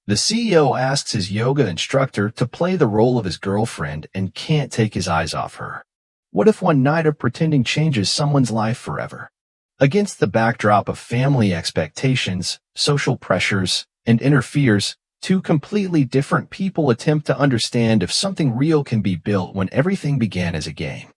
The CEO asks his yoga instructor to play the role of his girlfriend and can't take his eyes off her. What if one night of pretending changes someone's life forever? Against the backdrop of family expectations, social pressures, and inner fears, two completely different people attempt to understand if something real can be built when everything began as a game.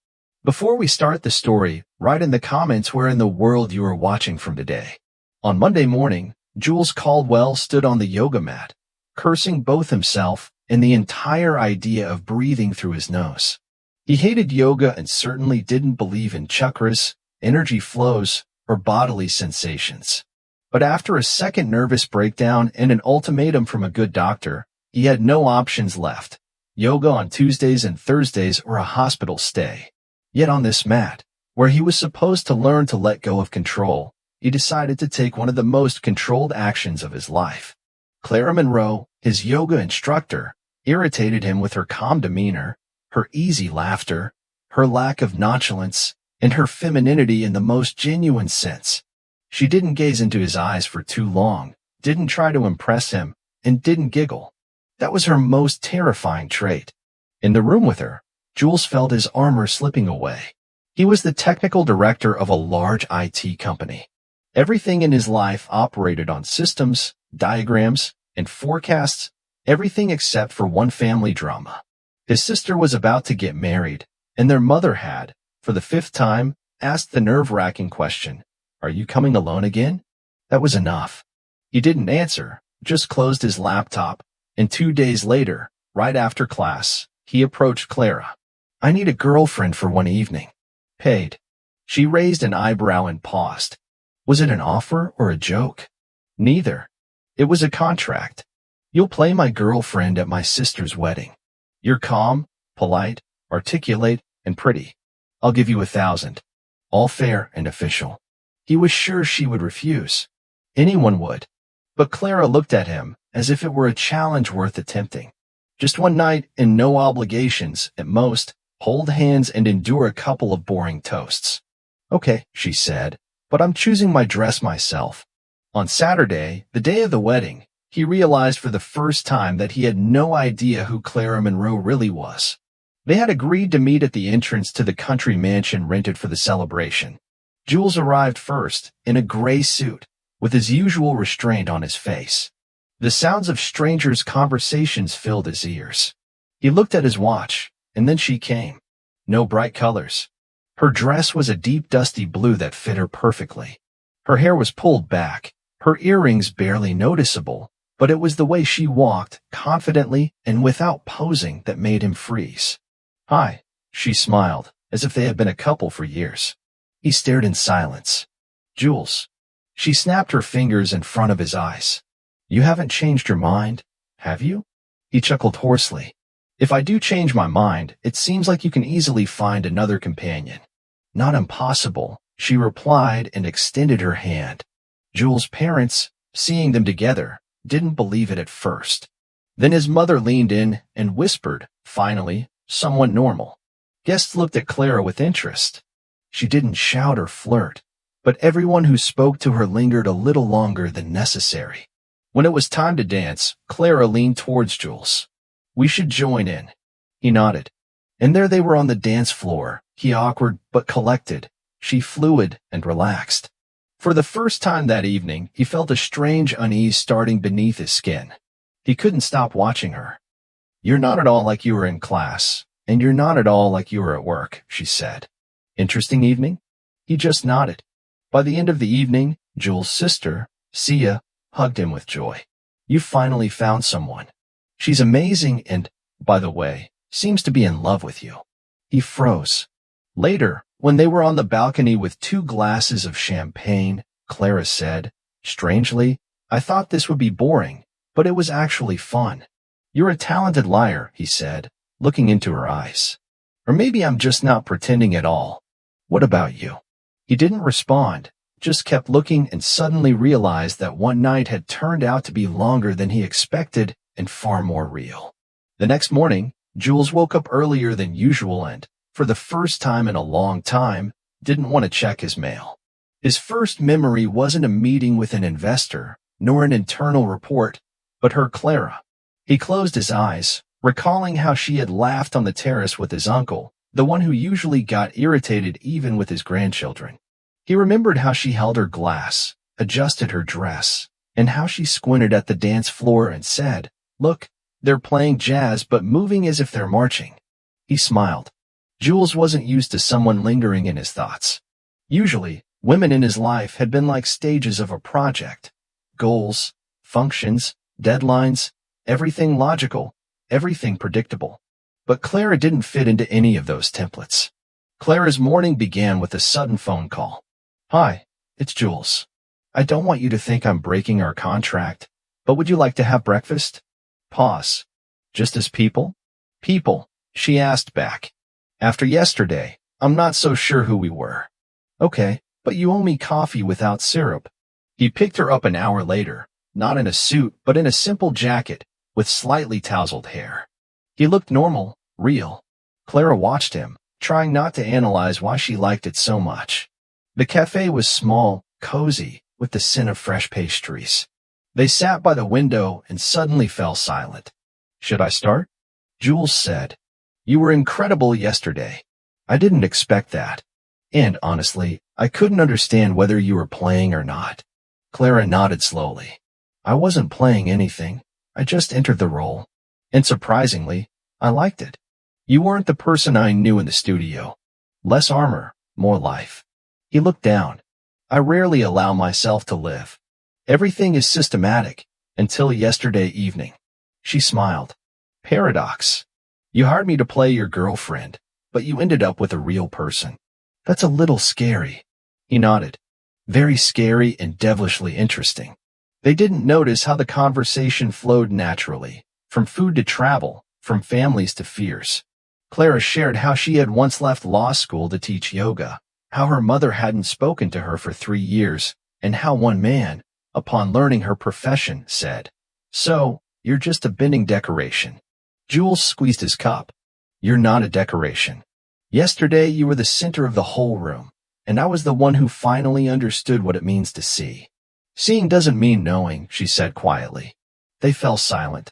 Before we start the story, write in the comments where in the world you are watching from today. On Monday morning, Jules Caldwell stood on the yoga mat, cursing both himself and the entire idea of breathing through his nose. He hated yoga and certainly didn't believe in chakras, energy flows, or bodily sensations. But after a second nervous breakdown and an ultimatum from a good doctor, he had no options left: yoga on Tuesdays and Thursdays or a hospital stay. Yet on this mat, where he was supposed to learn to let go of control, he decided to take one of the most controlled actions of his life. Clara Monroe, his yoga instructor, irritated him with her calm demeanor, her easy laughter, her lack of nonchalance, and her femininity in the most genuine sense. She didn't gaze into his eyes for too long, didn't try to impress him, and didn't giggle. That was her most terrifying trait. In the room with her, Jules felt his armor slipping away. He was the technical director of a large IT company. Everything in his life operated on systems, diagrams, and forecasts, everything except for one family drama. His sister was about to get married, and their mother had, for the 5th time, asked the nerve-wracking question, "Are you coming alone again?" That was enough. He didn't answer, just closed his laptop, and 2 days later, right after class, he approached Clara. "I need a girlfriend for one evening." "Paid?" She raised an eyebrow and paused. Was it an offer or a joke? Neither. It was a contract. "You'll play my girlfriend at my sister's wedding. You're calm, polite, articulate, and pretty. I'll give you 1,000. All fair and official." He was sure she would refuse. Anyone would. But Clara looked at him as if it were a challenge worth attempting. Just one night and no obligations, at most, hold hands and endure a couple of boring toasts. "Okay," she said, "but I'm choosing my dress myself." On Saturday, the day of the wedding, he realized for the first time that he had no idea who Clara Monroe really was. They had agreed to meet at the entrance to the country mansion rented for the celebration. Jules arrived first, in a gray suit, with his usual restraint on his face. The sounds of strangers' conversations filled his ears. He looked at his watch, and then she came. No bright colors. Her dress was a deep dusty blue that fit her perfectly. Her hair was pulled back, her earrings barely noticeable, but it was the way she walked, confidently and without posing, that made him freeze. "Hi," she smiled, as if they had been a couple for years. He stared in silence. "Jules." She snapped her fingers in front of his eyes. "You haven't changed your mind, have you?" He chuckled hoarsely. "If I do change my mind, it seems like you can easily find another companion." "Not impossible," she replied and extended her hand. Jules' parents, seeing them together, didn't believe it at first. Then his mother leaned in and whispered, finally, somewhat normal. Guests looked at Clara with interest. She didn't shout or flirt, but everyone who spoke to her lingered a little longer than necessary. When it was time to dance, Clara leaned towards Jules. "We should join in." He nodded. And there they were on the dance floor, he awkward but collected, she fluid and relaxed. For the first time that evening, he felt a strange unease starting beneath his skin. He couldn't stop watching her. "You're not at all like you were in class, and you're not at all like you were at work," she said. "Interesting evening?" He just nodded. By the end of the evening, Jules' sister, Sia, hugged him with joy. "You finally found someone. She's amazing and, by the way, seems to be in love with you." He froze. Later, when they were on the balcony with 2 glasses of champagne, Clara said, "Strangely, I thought this would be boring, but it was actually fun." "You're a talented liar," he said, looking into her eyes. "Or maybe I'm just not pretending at all. What about you?" He didn't respond, just kept looking and suddenly realized that one night had turned out to be longer than he expected and far more real. The next morning, Jules woke up earlier than usual and, for the first time in a long time, didn't want to check his mail. His first memory wasn't a meeting with an investor, nor an internal report, but her Clara. He closed his eyes, recalling how she had laughed on the terrace with his uncle, the one who usually got irritated even with his grandchildren. He remembered how she held her glass, adjusted her dress, and how she squinted at the dance floor and said, "Look, they're playing jazz but moving as if they're marching." He smiled. Jules wasn't used to someone lingering in his thoughts. Usually, women in his life had been like stages of a project. Goals, functions, deadlines, everything logical, everything predictable. But Clara didn't fit into any of those templates. Clara's morning began with a sudden phone call. "Hi, it's Jules. I don't want you to think I'm breaking our contract, but would you like to have breakfast?" Pause. "Just as people?" "People," she asked back. "After yesterday, I'm not so sure who we were." "Okay, but you owe me coffee without syrup." He picked her up an hour later, not in a suit but in a simple jacket, with slightly tousled hair. He looked normal, real. Clara watched him, trying not to analyze why she liked it so much. The cafe was small, cozy, with the scent of fresh pastries. They sat by the window and suddenly fell silent. "Should I start?" Jules said. "You were incredible yesterday. I didn't expect that. And honestly, I couldn't understand whether you were playing or not." Clara nodded slowly. "I wasn't playing anything. I just entered the role. And surprisingly, I liked it. You weren't the person I knew in the studio. Less armor, more life." He looked down. "I rarely allow myself to live. Everything is systematic, until yesterday evening." She smiled. "Paradox. You hired me to play your girlfriend, but you ended up with a real person. That's a little scary." He nodded. "Very scary and devilishly interesting." They didn't notice how the conversation flowed naturally, from food to travel, from families to fears. Clara shared how she had once left law school to teach yoga, how her mother hadn't spoken to her for 3 years, and how one man, upon learning her profession, said, "So, you're just a bending decoration." Jules squeezed his cup. "You're not a decoration. Yesterday you were the center of the whole room, and I was the one who finally understood what it means to see." "Seeing doesn't mean knowing," she said quietly. They fell silent.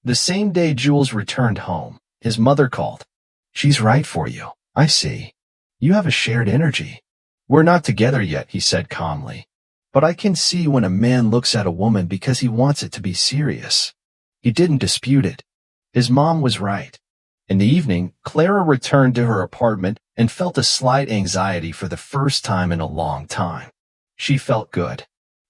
The same day Jules returned home, his mother called. "She's right for you, I see. You have a shared energy." "We're not together yet," he said calmly. "But I can see when a man looks at a woman because he wants it to be serious." He didn't dispute it. His mom was right. In the evening, Clara returned to her apartment and felt a slight anxiety for the first time in a long time. She felt good.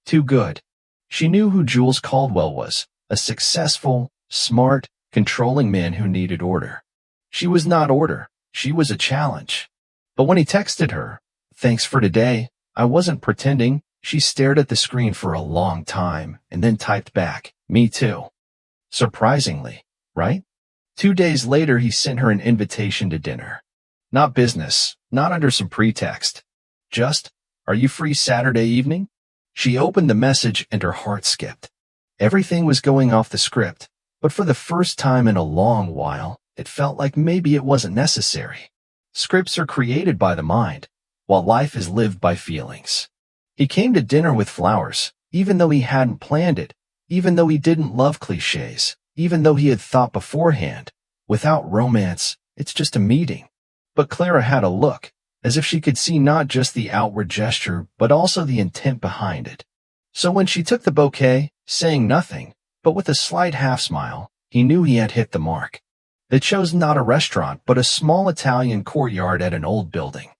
Too good. She knew who Jules Caldwell was, a successful, smart, controlling man who needed order. She was not order, she was a challenge. But when he texted her, "Thanks for today, I wasn't pretending," she stared at the screen for a long time and then typed back, "Me too." Surprisingly, right? 2 days later he sent her an invitation to dinner. Not business, not under some pretext. Just, "Are you free Saturday evening?" She opened the message and her heart skipped. Everything was going off the script, but for the first time in a long while, it felt like maybe it wasn't necessary. Scripts are created by the mind, while life is lived by feelings. He came to dinner with flowers, even though he hadn't planned it, even though he didn't love cliches, even though he had thought beforehand, without romance, it's just a meeting. But Clara had a look, as if she could see not just the outward gesture, but also the intent behind it. So when she took the bouquet, saying nothing, but with a slight half-smile, he knew he had hit the mark. They chose not a restaurant, but a small Italian courtyard at an old building.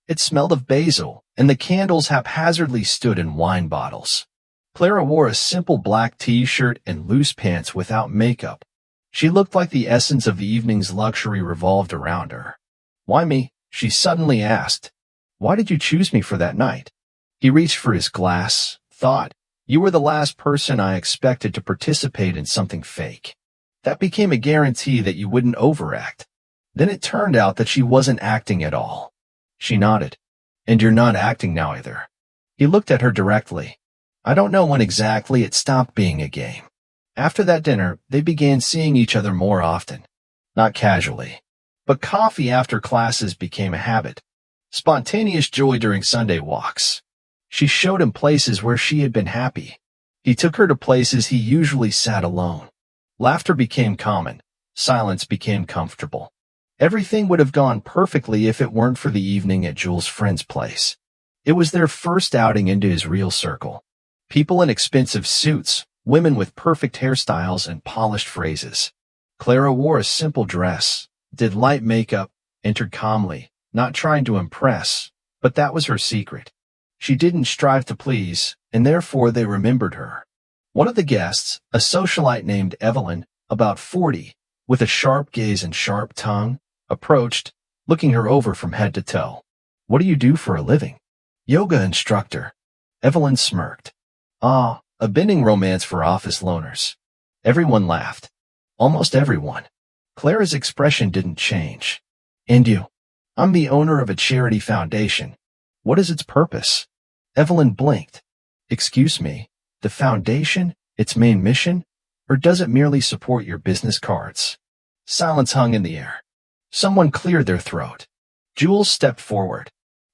It smelled of basil, and the candles haphazardly stood in wine bottles. Clara wore a simple black t-shirt and loose pants without makeup. She looked like the essence of the evening's luxury revolved around her. "Why me?" she suddenly asked. "Why did you choose me for that night?" He reached for his glass, thought, "You were the last person I expected to participate in something fake. That became a guarantee that you wouldn't overact." Then it turned out that she wasn't acting at all. She nodded. "And you're not acting now either." He looked at her directly. "I don't know when exactly it stopped being a game." After that dinner, they began seeing each other more often. Not casually. But coffee after classes became a habit. Spontaneous joy during Sunday walks. She showed him places where she had been happy. He took her to places he usually sat alone. Laughter became common. Silence became comfortable. Everything would have gone perfectly if it weren't for the evening at Jules' friend's place. It was their first outing into his real circle. People in expensive suits, women with perfect hairstyles and polished phrases. Clara wore a simple dress, did light makeup, entered calmly, not trying to impress, but that was her secret. She didn't strive to please, and therefore they remembered her. One of the guests, a socialite named Evelyn, about 40, with a sharp gaze and sharp tongue, approached, looking her over from head to toe. "What do you do for a living?" "Yoga instructor." Evelyn smirked. "Ah, a bending romance for office loners." Everyone laughed. Almost everyone. Clara's expression didn't change. "And you?" "I'm the owner of a charity foundation." "What is its purpose?" Evelyn blinked. "Excuse me, the foundation, its main mission? Or does it merely support your business cards?" Silence hung in the air. Someone cleared their throat. Jules stepped forward.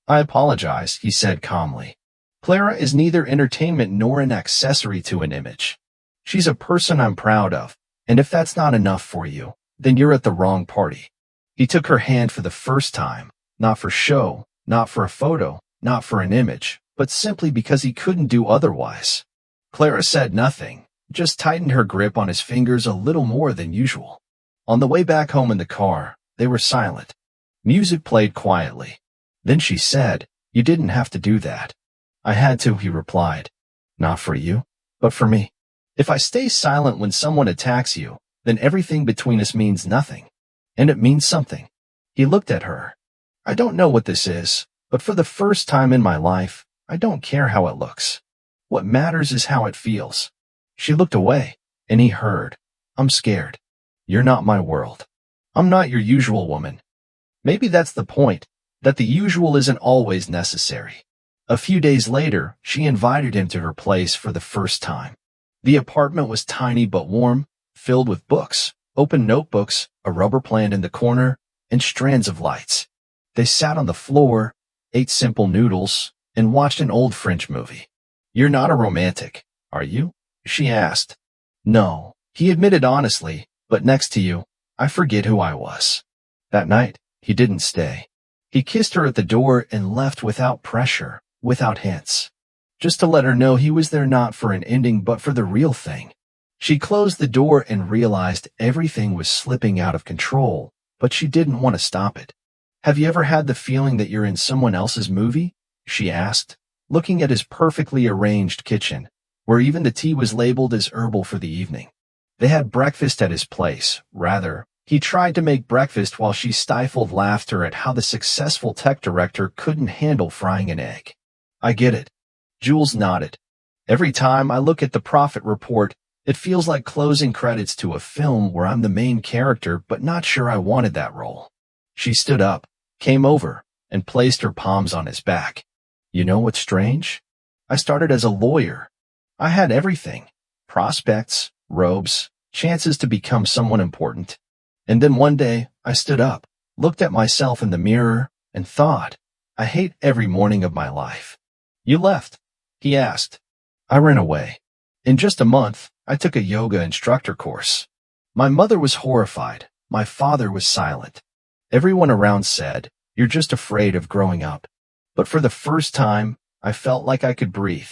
"I apologize," he said calmly. "Clara is neither entertainment nor an accessory to an image. She's a person I'm proud of, and if that's not enough for you, then you're at the wrong party." He took her hand for the first time, not for show, not for a photo, not for an image, but simply because he couldn't do otherwise. Clara said nothing, just tightened her grip on his fingers a little more than usual. On the way back home in the car, they were silent. Music played quietly. Then she said, "You didn't have to do that." "I had to," he replied. "Not for you, but for me. If I stay silent when someone attacks you, then everything between us means nothing. And it means something." He looked at her. "I don't know what this is, but for the first time in my life, I don't care how it looks. What matters is how it feels." She looked away, and he heard, "I'm scared. You're not my world. I'm not your usual woman." Maybe that's the point, that the usual isn't always necessary. A few days later, she invited him to her place for the first time. The apartment was tiny but warm, filled with books, open notebooks, a rubber plant in the corner, and strands of lights. They sat on the floor, ate simple noodles, and watched an old French movie. "You're not a romantic, are you?" she asked. "No," he admitted honestly, "but next to you, I forget who I was." That night, he didn't stay. He kissed her at the door and left without pressure, without hints. Just to let her know he was there not for an ending but for the real thing. She closed the door and realized everything was slipping out of control, but she didn't want to stop it. "Have you ever had the feeling that you're in someone else's movie?" she asked, looking at his perfectly arranged kitchen, where even the tea was labeled as herbal for the evening. They had breakfast at his place, rather. He tried to make breakfast while she stifled laughter at how the successful tech director couldn't handle frying an egg. "I get it." Jules nodded. "Every time I look at the profit report, it feels like closing credits to a film where I'm the main character but not sure I wanted that role." She stood up, came over, and placed her palms on his back. "You know what's strange? I started as a lawyer. I had everything. Prospects, robes, chances to become someone important. And then one day, I stood up, looked at myself in the mirror, and thought, I hate every morning of my life." "You left?" he asked. "I ran away. In just a month, I took a yoga instructor course. My mother was horrified. My father was silent. Everyone around said, 'You're just afraid of growing up.' But for the first time, I felt like I could breathe."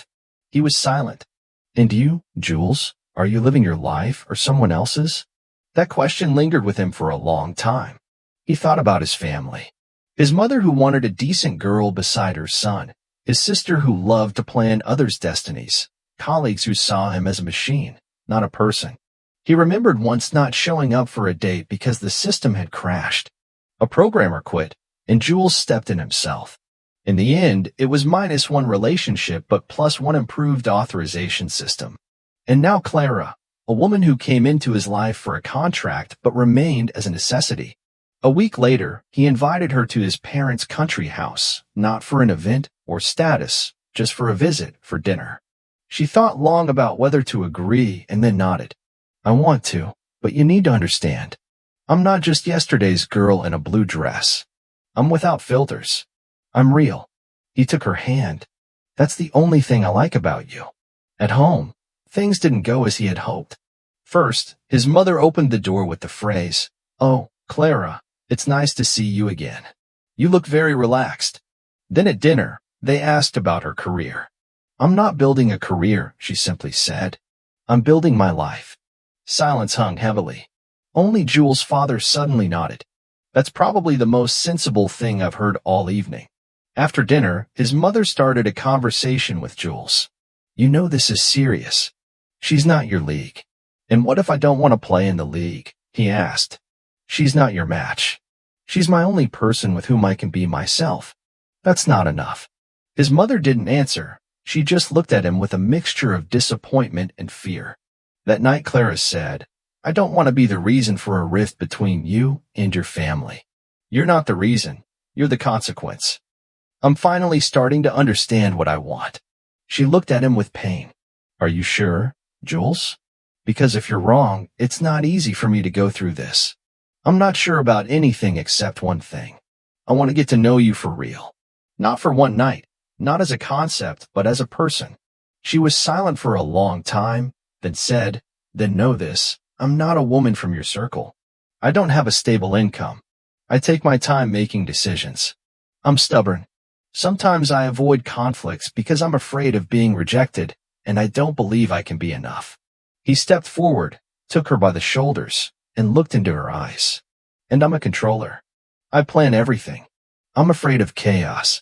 He was silent. "And you, Jules, are you living your life or someone else's?" That question lingered with him for a long time. He thought about his family. His mother who wanted a decent girl beside her son, his sister who loved to plan others' destinies, colleagues who saw him as a machine, not a person. He remembered once not showing up for a date because the system had crashed. A programmer quit, and Jules stepped in himself. In the end, it was -1 relationship but +1 improved authorization system. And now Clara, a woman who came into his life for a contract but remained as a necessity. A week later, he invited her to his parents' country house, not for an event or status, just for a visit, for dinner. She thought long about whether to agree and then nodded. "I want to, but you need to understand. I'm not just yesterday's girl in a blue dress. I'm without filters. I'm real." He took her hand. "That's the only thing I like about you. At home, things didn't go as he had hoped. First, his mother opened the door with the phrase, "Oh, Clara, it's nice to see you again. You look very relaxed." Then at dinner, they asked about her career. "I'm not building a career," she simply said. "I'm building my life." Silence hung heavily. Only Jules' father suddenly nodded. "That's probably the most sensible thing I've heard all evening." After dinner, his mother started a conversation with Jules. "You know this is serious. She's not your league." "And what if I don't want to play in the league?" he asked. "She's not your match. She's my only person with whom I can be myself." "That's not enough." His mother didn't answer. She just looked at him with a mixture of disappointment and fear. That night, Clara said, "I don't want to be the reason for a rift between you and your family. You're not the reason. You're the consequence. I'm finally starting to understand what I want." She looked at him with pain. "Are you sure, Jules? Because if you're wrong, it's not easy for me to go through this. I'm not sure about anything except one thing. I want to get to know you for real. Not for one night, not as a concept, but as a person." She was silent for a long time, then said, "Then know this, I'm not a woman from your circle. I don't have a stable income. I take my time making decisions. I'm stubborn. Sometimes I avoid conflicts because I'm afraid of being rejected, and I don't believe I can be enough." He stepped forward, took her by the shoulders, and looked into her eyes. "And I'm a controller. I plan everything. I'm afraid of chaos.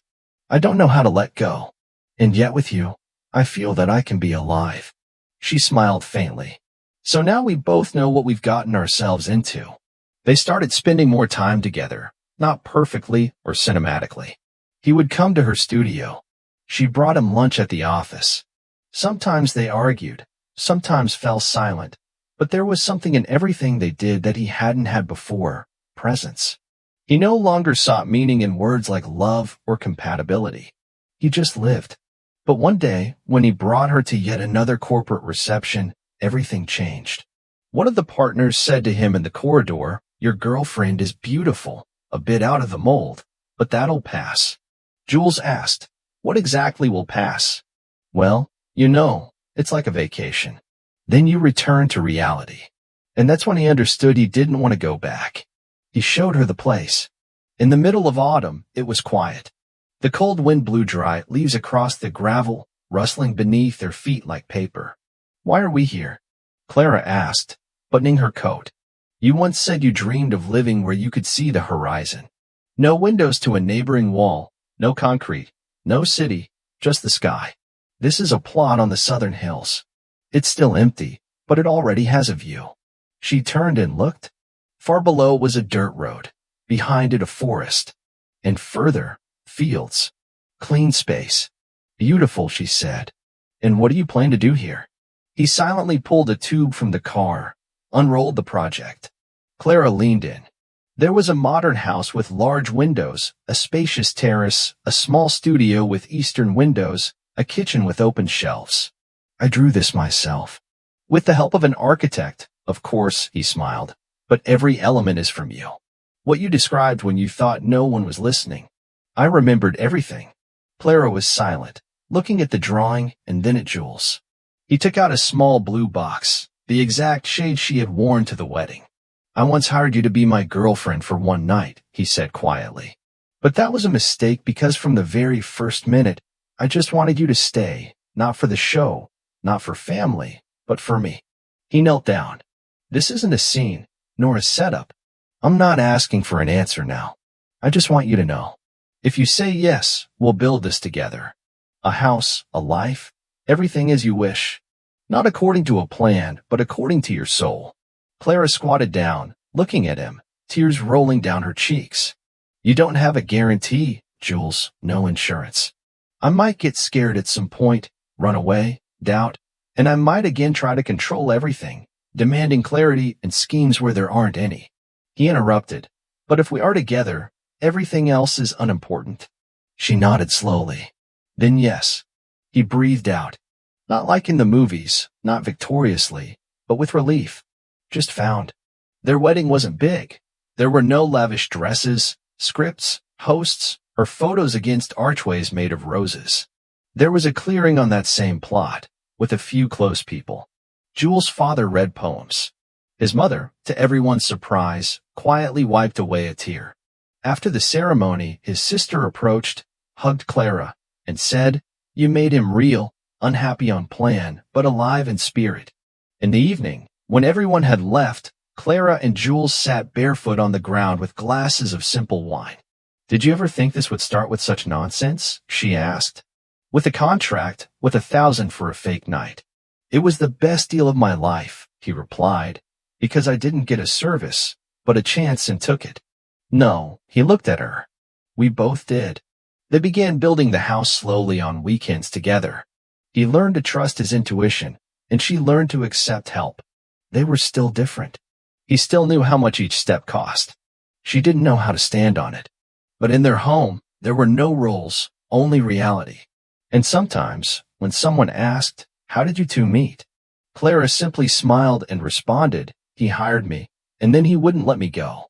I don't know how to let go. And yet with you, I feel that I can be alive." She smiled faintly. "So now we both know what we've gotten ourselves into." They started spending more time together, not perfectly or cinematically. He would come to her studio. She brought him lunch at the office. Sometimes they argued, sometimes fell silent, but there was something in everything they did that he hadn't had before: presence. He no longer sought meaning in words like love or compatibility. He just lived. But one day, when he brought her to yet another corporate reception, everything changed. One of the partners said to him in the corridor, "Your girlfriend is beautiful, a bit out of the mold, but that'll pass." Jules asked, "What exactly will pass?" "Well, you know, it's like a vacation. Then you return to reality." And that's when he understood he didn't want to go back. He showed her the place. In the middle of autumn, it was quiet. The cold wind blew dry leaves across the gravel, rustling beneath their feet like paper. "Why are we here?" Clara asked, buttoning her coat. "You once said you dreamed of living where you could see the horizon. No windows to a neighboring wall, no concrete, no city, just the sky. This is a plot on the southern hills. It's still empty, but it already has a view." She turned and looked. Far below was a dirt road. Behind it a forest. And further, fields. Clean space. "Beautiful," she said. "And what do you plan to do here?" He silently pulled a tube from the car, unrolled the project. Clara leaned in. There was a modern house with large windows, a spacious terrace, a small studio with eastern windows, a kitchen with open shelves. "I drew this myself. With the help of an architect, of course," he smiled. "But every element is from you. What you described when you thought no one was listening. I remembered everything." Clara was silent, looking at the drawing and then at Jules. He took out a small blue box, the exact shade she had worn to the wedding. "I once hired you to be my girlfriend for one night," he said quietly. "But that was a mistake because from the very first minute, I just wanted you to stay, not for the show, not for family, but for me." He knelt down. "This isn't a scene, nor a setup. I'm not asking for an answer now. I just want you to know. If you say yes, we'll build this together. A house, a life, everything as you wish. Not according to a plan, but according to your soul." Clara squatted down, looking at him, tears rolling down her cheeks. "You don't have a guarantee, Jules, no insurance. I might get scared at some point, run away, doubt, and I might again try to control everything, demanding clarity and schemes where there aren't any." He interrupted, "But if we are together, everything else is unimportant." She nodded slowly. "Then yes." He breathed out. Not like in the movies, not victoriously, but with relief. Just found. Their wedding wasn't big. There were no lavish dresses, scripts, hosts, or photos against archways made of roses. There was a clearing on that same plot, with a few close people. Jules' father read poems. His mother, to everyone's surprise, quietly wiped away a tear. After the ceremony, his sister approached, hugged Clara, and said, "You made him real, unhappy on plan, but alive in spirit." In the evening, when everyone had left, Clara and Jules sat barefoot on the ground with glasses of simple wine. "Did you ever think this would start with such nonsense?" she asked. "With a contract, with 1,000 for a fake night." "It was the best deal of my life," he replied, "because I didn't get a service, but a chance and took it." "No," he looked at her. "We both did." They began building the house slowly on weekends together. He learned to trust his intuition, and she learned to accept help. They were still different. He still knew how much each step cost. She didn't know how to stand on it. But in their home, there were no roles, only reality. And sometimes, when someone asked, "How did you two meet?" Clara simply smiled and responded, "He hired me, and then he wouldn't let me go."